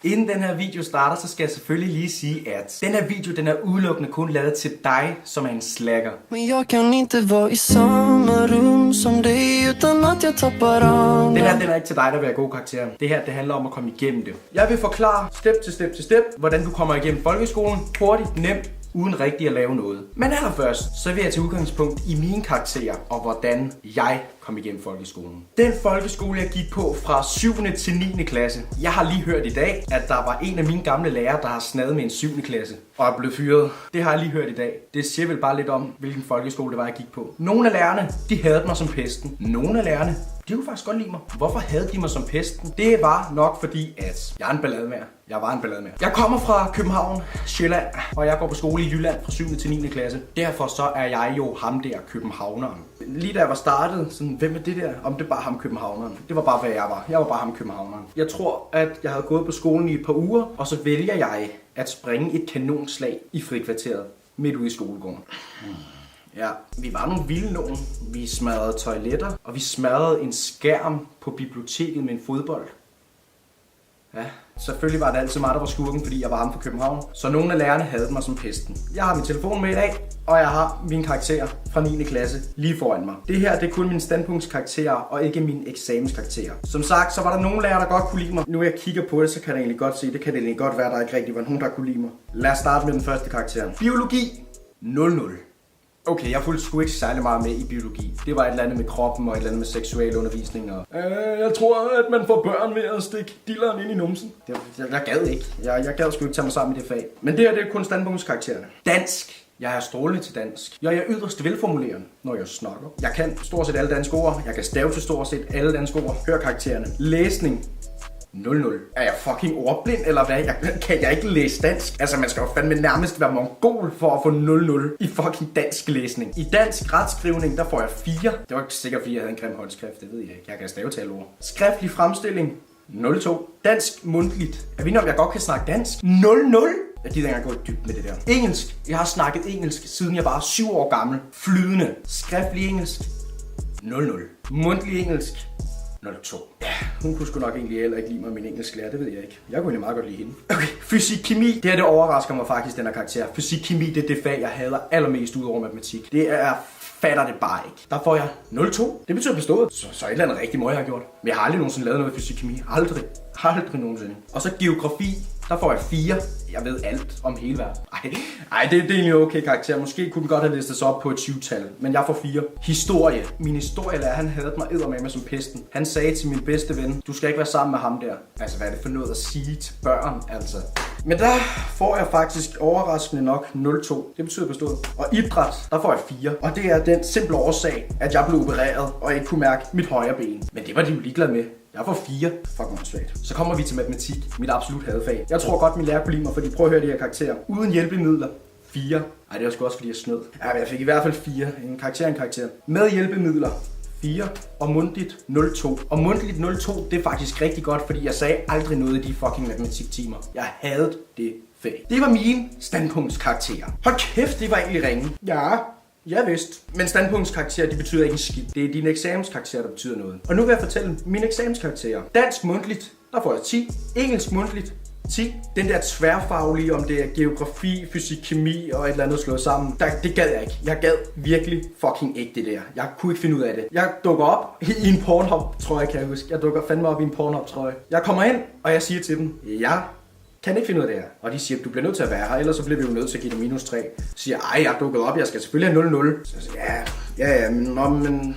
Inden den her video starter, så skal jeg selvfølgelig lige sige, at den her video, den er udelukkende kun lavet til dig, som er en slacker. Men jag kan inte vara i samma rum som dig utan att jag tappar an. Den er ikke til dig, der vil have gode karakterer. Det her, det handler om at komme igennem det. Jeg vil forklare step til step, hvordan du kommer igennem folkeskolen hurtigt, nemt, uden rigtig at lave noget. Men allerførst, så vil jeg tage udgangspunkt i mine karakterer og hvordan jeg kom igennem folkeskolen. Den folkeskole, jeg gik på fra 7. til 9. klasse. Jeg har lige hørt i dag, at der var en af mine gamle lærere, der har snadet med en 7. klasse og er blevet fyret. Det har jeg lige hørt i dag. Det siger vel bare lidt om, hvilken folkeskole det var, jeg gik på. Nogle af lærerne, de hadede mig som pesten. Nogle af lærerne, de kunne faktisk godt lide mig. Hvorfor havde de mig som pesten? Det var nok fordi, at jeg er en ballademager. Jeg var en ballademager. Jeg kommer fra København, Sjælland, og jeg går på skole i Jylland fra 7. til 9. klasse. Derfor så er jeg jo ham der københavneren. Lige da jeg var startet, sådan, hvem er det der? Om det bare ham københavneren. Det var bare, hvad jeg var. Jeg var bare ham københavneren. Jeg tror, at jeg havde gået på skolen i et par uger, og så vælger jeg at springe et kanonslag i frikvarteret midt ude i skolegården. Ja, vi var nogle vilde nogen. Vi smadrede toiletter, og vi smadrede en skærm på biblioteket med en fodbold. Ja, selvfølgelig var det altid mig, der var skurken, fordi jeg var ham fra København. Så nogle af lærerne havde mig som pesten. Jeg har min telefon med i dag, og jeg har mine karakterer fra 9. klasse lige foran mig. Det her, det er kun mine standpunktskarakterer, og ikke mine eksamenskarakterer. Som sagt, så var der nogle lærere, der godt kunne lide mig. Nu jeg kigger på det, så kan jeg egentlig godt se, det kan det egentlig godt være, der ikke rigtig var nogen, der kunne lide mig. Lad os starte med den første karakter. Biologi 00. Okay, jeg fulgte sgu ikke særlig meget med i biologi. Det var et eller andet med kroppen og et eller andet med seksuel undervisning og... Jeg tror, at man får børn ved at stikke dilleren ind i numsen. Jeg gad ikke. Jeg gad sgu ikke tage mig sammen i det fag. Men det her, det er kun standpunktskaraktererne. Dansk. Jeg er strålende til dansk. Jeg er yderst velformulerende, når jeg snakker. Jeg kan stort set alle danske ord. Jeg kan stave til stort set alle danske ord. Hør karaktererne. Læsning. 00. Er jeg fucking ordblind, eller hvad? Kan jeg ikke læse dansk? Altså, man skal jo fandme nærmest være mongol for at få 00 i fucking dansk læsning. I dansk retskrivning, der får jeg 4. Det var ikke sikkert, fordi jeg havde en grim håndskrift. Det ved jeg ikke. Jeg kan stave til alle ord. Skriftlig fremstilling. 02. Dansk mundtligt. Er vi nok, jeg godt kan snakke dansk? 00. Jeg gider ikke engang gå dybt med det der. Engelsk. Jeg har snakket engelsk, siden jeg var 7 år gammel. Flydende. Skriftlig engelsk. 00. Mundtlig engelsk. 02. Ja, hun kunne sgu nok egentlig heller ikke lide mig, min engelsklærer, det ved jeg ikke. Jeg kunne egentlig meget godt lide hende. Okay, fysik-kemi, det her det overrasker mig faktisk, den her karakter. Fysik-kemi, det er det fag, jeg hader allermest ud over matematik. Det er, fatter det bare ikke. Der får jeg 02. Det betyder bestået. Så et eller andet rigtig møg jeg har gjort. Men jeg har aldrig nogensinde lavet noget fysik-kemi. Aldrig nogensinde. Og så geografi, der får jeg 4. Jeg ved alt om hele verden. Ej, det er egentlig okay karakter. Måske kunne den godt have listet sig op på et 20-tal. Men jeg får 4. Historie. Min historielærer, han havde mig eddermame som pesten. Han sagde til min bedste ven, du skal ikke være sammen med ham der. Altså, hvad er det for noget at sige til børn, altså? Men der får jeg faktisk overraskende nok 02. Det betyder bestået. Og idræt, der får jeg 4. Og det er den simple årsag, at jeg blev opereret og ikke kunne mærke mit højre ben. Men det var de jo ligeglade med. Jeg får 4. Fuck mig svagt. Så kommer vi til matematik. Mit absolut hadefag. Jeg tror godt, min lærer kunne lide mig, fordi prøv at høre de her karakterer. Uden hjælpemidler. 4. Ej, det var sgu også fordi jeg snød. Ja, jeg fik i hvert fald 4. En karakter. Med hjælpemidler. 4. Og mundtligt 02. Og mundtligt 02, det er faktisk rigtig godt, fordi jeg sagde aldrig noget i de fucking matematiktimer. Jeg hadede det fag. Det var mine standpunktskarakterer. Hold kæft, det var egentlig ringe. Ja, vist. Men standpunktskarakterer, de betyder ikke en skid. Det er dine eksamenskarakterer, der betyder noget. Og nu vil jeg fortælle mine eksamenskarakterer. Dansk mundtligt, der får jeg 10. Engelsk mundtligt, 10. Den der tværfaglige, om det er geografi, fysik, kemi og et eller andet slået sammen. Det gad jeg ikke. Jeg gad virkelig fucking ikke det der. Jeg kunne ikke finde ud af det. Jeg dukker op i en Pornhub-trøje, kan jeg huske. Jeg dukker fandme op i en Pornhub-trøje. Jeg kommer ind, og jeg siger til dem, jeg kan ikke finde ud af det her. Og de siger, du bliver nødt til at være her, ellers så bliver vi jo nødt til at give dig -3. Så siger jeg er dukket op, jeg skal selvfølgelig have 00. Så jeg siger, men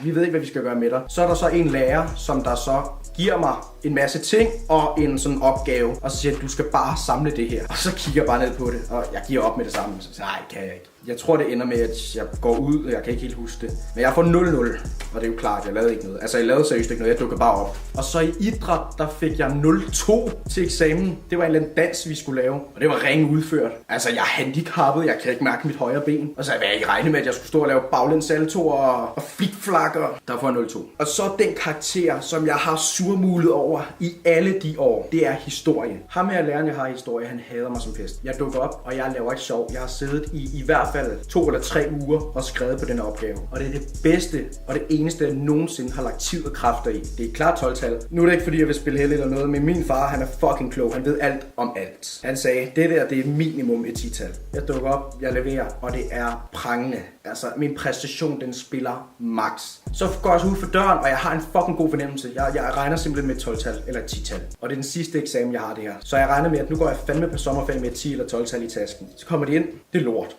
vi ved ikke, hvad vi skal gøre med dig. Så er der så en lærer, som der så giver mig en masse ting og en sådan opgave. Og så siger du skal bare samle det her. Og så kigger jeg bare ned på det, og jeg giver op med det samme. Så siger nej, kan jeg ikke. Jeg tror, det ender med, at jeg går ud, og jeg kan ikke helt huske det. Men jeg får 00, og det er jo klart, jeg lavede ikke noget. Altså, jeg lavede seriøst ikke noget, jeg dukkede bare op. Og så i idræt, der fik jeg 02 til eksamen. Det var en eller anden dans, vi skulle lave, og det var ringe udført. Altså, jeg er handicappet, jeg kan ikke mærke mit højre ben. Og så havde jeg ikke regnet med, at jeg skulle stå og lave baglæns salto og flakker, der får 0,2. Og så den karakter, som jeg har surmulet over i alle de år, det er historie. Ham her læreren, jeg har i historie, han hader mig som pest. Jeg dukker op, og jeg laver ikke sjov. Jeg har siddet i hvert fald 2 eller 3 uger og skrevet på den opgave. Og det er det bedste og det eneste, jeg nogensinde har lagt tid og kræfter i. Det er klart 12-tal. Nu er det ikke fordi, jeg vil spille held eller noget, men min far, han er fucking klog. Han ved alt om alt. Han sagde, det der, det er minimum et 10-tal. Jeg dukker op, jeg leverer, og det er prangende. Altså, min præstation, den spiller max. Så går jeg så ud for døren, og jeg har en fucking god fornemmelse. Jeg regner simpelthen med et 12-tal eller et 10-tal. Og det er den sidste eksamen, jeg har det her. Så jeg regner med, at nu går jeg fandme på sommerferie med et 10 eller 12-tal i tasken. Så kommer de ind, det er lort.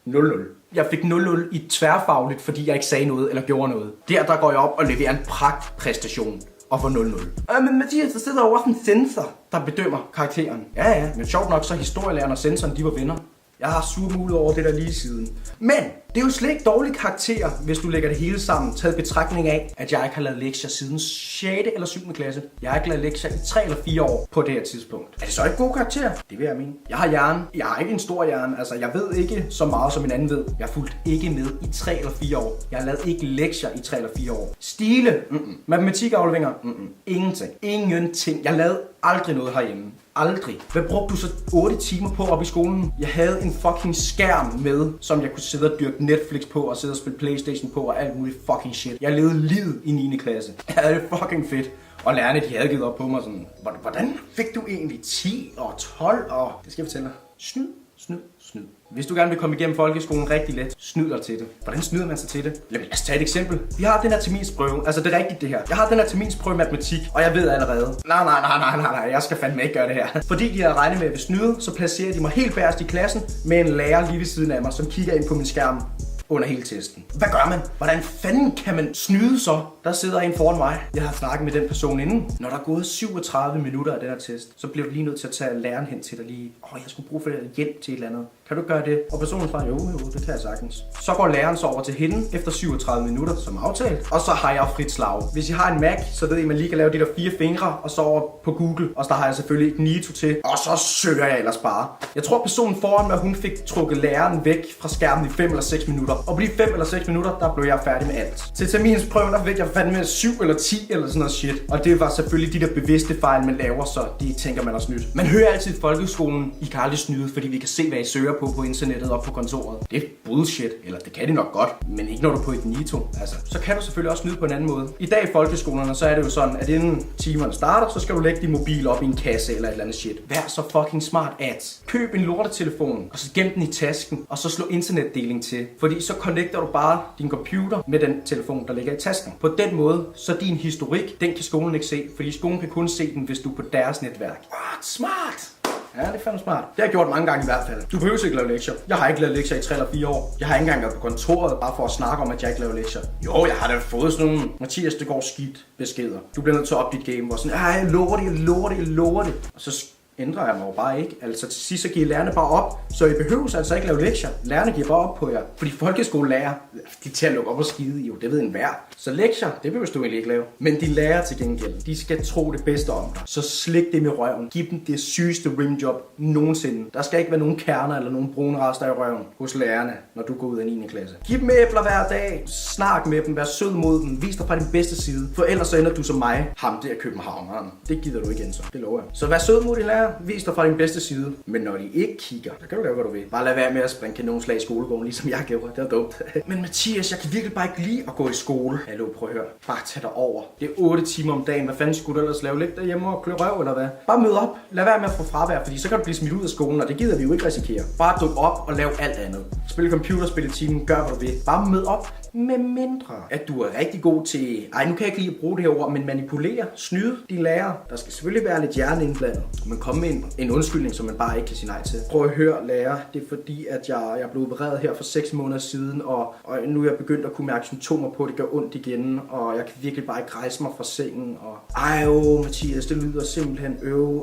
0-0. Jeg fik 0-0 i tværfagligt, fordi jeg ikke sagde noget eller gjorde noget. Der går jeg op og leverer en pragtpræstation og får 0-0. Men Mathias, der sidder over en sensor, der bedømmer karakteren. Ja, men sjovt nok, så historielæreren og sensoren, de var venner. Jeg har surmulet over det der lige siden. Men det er jo slet ikke dårlige karakterer, hvis du lægger det hele sammen, taget betragtning af, at jeg ikke har lavet lektier siden 6. eller 7. klasse. Jeg har ikke lavet lektier i 3 eller 4 år på det her tidspunkt. Er det så ikke gode karakterer? Det vil jeg mene. Jeg har hjerne. Jeg har ikke en stor hjerne. Altså, jeg ved ikke så meget, som en anden ved. Jeg har fulgt ikke med i 3 eller 4 år. Jeg har lavet ikke lektier i 3 eller 4 år. Stile? Matematikafleveringer? Ingenting. Ingenting. Jeg lavede aldrig noget herhjemme. Aldrig. Hvad brugte du så 8 timer på op i skolen? Jeg havde en fucking skærm med, som jeg kunne sidde og dyrke Netflix på, og sidde og spille PlayStation på, og alt muligt fucking shit. Jeg levede livet i 9. klasse. Jeg havde det fucking fedt. Og lærerne, de havde givet op på mig sådan, hvordan fik du egentlig 10 og 12 og... Det skal jeg fortælle dig. Snyd. Hvis du gerne vil komme igennem folkeskolen rigtig let, snyd dig til det. Hvordan snyder man sig til det? Lad os tage et eksempel. Vi har den her terminsprøve. Altså, det er rigtigt det her. Jeg har den her terminsprøve i matematik, og jeg ved allerede. Nej, jeg skal fandme ikke gøre det her. Fordi de har regnet med, at jeg vil snyde, så placerer de mig helt bagerst i klassen med en lærer lige ved siden af mig, som kigger ind på min skærm under hele testen. Hvad gør man? Hvordan fanden kan man snyde så? Der sidder en foran mig. Jeg har snakket med den person inden. Når der er gået 37 minutter af den her test, så bliver du lige nødt til at tage læreren hen til dig lige. Jeg skulle bruge for hjælp til et eller andet. Kan du gøre det? Og personen svarer, jo, det kan jeg sagtens. Så går læreren så over til hende efter 37 minutter, som aftalt. Og så har jeg frit slag. Hvis I har en Mac, så ved I, at man lige kan lave de der 4 fingre, og så over på Google. Og så der har jeg selvfølgelig Ignito til. Og så søger jeg ellers bare. Jeg tror, personen foran mig, hun fik trukket læreren væk fra skærmen i 5 eller 6 minutter. Og på de 5 eller 6 minutter, der blev jeg færdig med alt. Til terminsprøven, der fik jeg fandme 7 eller 10 eller sådan noget shit. Og det var selvfølgelig de der bevidste fejl, man laver, så de tænker, man har snydt. Man hører altid i folkeskolen, I kan aldrig snyde, fordi vi kan se, hvad I søger på internettet og på kontoret. Det er bullshit, eller det kan de nok godt, men ikke når du er på et Ignito. Altså, så kan du selvfølgelig også snyde på en anden måde. I dag i folkeskolerne, så er det jo sådan, at inden timerne starter, så skal du lægge din mobil op i en kasse eller et eller andet shit. Vær så fucking smart at køb en lortetelefon, og så gem den i tasken, og så slå internetdeling til. Fordi så connecter du bare din computer med den telefon, der ligger i tasken. På den måde, så din historik, den kan skolen ikke se, fordi skolen kan kun se den, hvis du er på deres netværk. Smart! Ja, det er fandme smart. Det har jeg gjort mange gange i hvert fald. Du behøver ikke lave lektier. Jeg har ikke lavet lektier i 3 eller 4 år. Jeg har ikke engang været på kontoret bare for at snakke om, at jeg ikke laver lektier. Jo, jeg har da fået sådan nogle Mathias, det går skidt beskeder. Du bliver nødt til at op dit game, hvor sådan, jeg lover det. Og så ændrer jeg mig jo bare ikke. Altså til sidst så giver lærerne bare op, så I behøver altså ikke lave lektier. Lærerne giver bare op på jer. Fordi folkeskolelærer, de til at lukke op og skide i, jo, det ved enhver. Så lektier, det behøver du egentlig ikke lave. Men de lærer til gengæld, de skal tro det bedste om dig. Så slik dem i røven. Giv dem det sygeste rimjob nogensinde. Der skal ikke være nogen kerner eller nogen brune rester i røven hos lærerne, når du går ud af 9. klasse. Giv dem æbler hver dag. Snak med dem. Vær sød mod dem. Vis dig fra din bedste side. For ellers så ender du som mig. Ham der københavneren. Det gider du igen så. Det lover jeg. Så vær sød mod din lærer. Vis dig fra din bedste side. Men når de ikke kigger, så kan du lave, hvad du vil. Bare lad være med at springe kanonslag i skolegården, ligesom jeg gjorde. Det var dumt. Men Mathias, jeg kan virkelig bare ikke lide at gå i skole. Hallo, prøv at høre. Bare tag dig over. Det er 8 timer om dagen. Hvad fanden skulle du ellers lave? Ligge derhjemme og klø røv, eller hvad? Bare mød op. Lad være med at få fravær, fordi så kan du blive smidt ud af skolen, og det gider vi jo ikke risikere. Bare duk op og lav alt andet. Spil computer, spil i timen, gør hvad du vil. Bare mød op. Med mindre, at du er rigtig god til, nu kan jeg ikke lide at bruge det her ord, men manipulere, snyde de lærer. Der skal selvfølgelig være lidt hjerne indblandet. Man kommer med en undskyldning, som man bare ikke kan sige nej til. Prøv at høre, lærer, det er fordi, at jeg blev opereret her for 6 måneder siden, og nu er jeg begyndt at kunne mærke symptomer på, at det gør ondt igen, og jeg kan virkelig bare ikke rejse mig fra sengen, og Mathias, det lyder simpelthen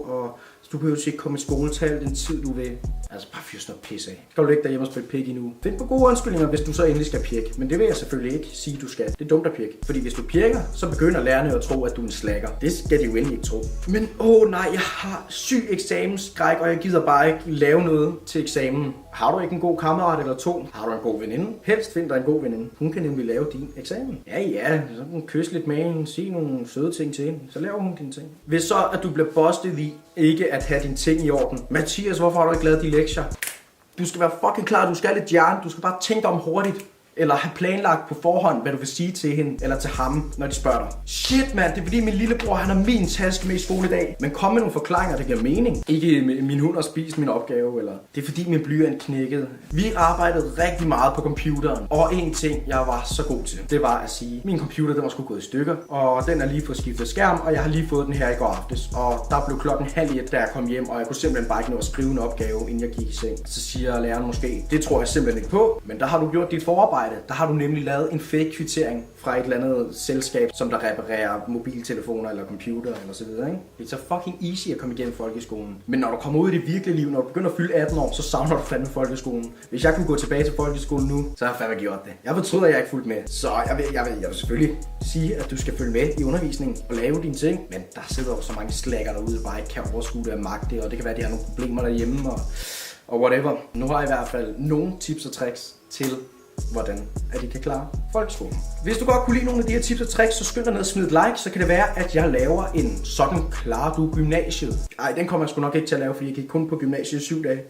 og du behøver ikke komme i skole, tal den tid du vil. Altså bare fyr sådan noget pis af. Skal du ligge derhjemme og spille pik endnu? Find på gode undskyldninger, hvis du så endelig skal pirke. Men det vil jeg selvfølgelig ikke sige, du skal. Det er dumt at pirke. Fordi hvis du pirker, så begynder lærerne at tro, at du er en slacker. Det skal de jo endelig ikke tro. Men nej, jeg har syg eksamensskræk, og jeg gider bare ikke lave noget til eksamen. Har du ikke en god kammerat eller to, har du en god veninde. Helst find dig en god veninde. Hun kan nemlig lave din eksamen. Ja, så kan kysse lidt med hende, sige nogle søde ting til hende, så laver hun dine ting. Hvis så, at du bliver busted i ikke at have dine ting i orden. Mathias, hvorfor har du ikke lavet de lektier? Du skal være fucking klar, du skal have lidt hjerne, du skal bare tænke dig om hurtigt. Eller have planlagt på forhånd, hvad du vil sige til hende eller til ham, når de spørger dig. Shit mand, det er fordi min lillebror, han har min taske med i skole i dag. Men kom med nogle forklaringer, der giver mening. Ikke min hund har spist min opgave, eller det er fordi min blyant knækkede. Vi arbejdede rigtig meget på computeren. Og en ting, jeg var så god til, det var at sige, min computer, den var sgu gået i stykker. Og den er lige fået skiftet skærm, og jeg har lige fået den her i går aftes. Og der blev klokken 12:30, da jeg kom hjem, og jeg kunne simpelthen bare ikke nå at skrive en opgave, inden jeg gik i seng. Så siger læreren måske, det tror jeg simpelthen ikke på, men der har du gjort dit forarbejde. Der har du nemlig lavet en fake kvittering fra et eller andet selskab, som der reparerer mobiltelefoner eller computer eller så videre, ikke? Det er så fucking easy at komme igennem folkeskolen. Men når du kommer ud i det virkelige liv, når du begynder at fylde 18 år, så savner du fandme folkeskolen. Hvis jeg kunne gå tilbage til folkeskolen nu, så har jeg fandme gjort det. Jeg betyder, at jeg ikke fulgt med. Så jeg vil selvfølgelig sige, at du skal følge med i undervisningen og lave dine ting. Men der sidder jo så mange slækker derude, der bare ikke kan overskue det og magte det, og det kan være, at de har nogle problemer derhjemme og whatever. Nu har jeg i hvert fald nogle tips og tricks til hvordan at I kan klare folkeskolen. Hvis du godt kunne lide nogle af de her tips og tricks, så skynd dig ned og smid et like, så kan det være, at jeg laver en sådan klarer du gymnasiet. Ej, den kommer jeg sgu nok ikke til at lave, fordi jeg gik kun på gymnasiet i 7 dage.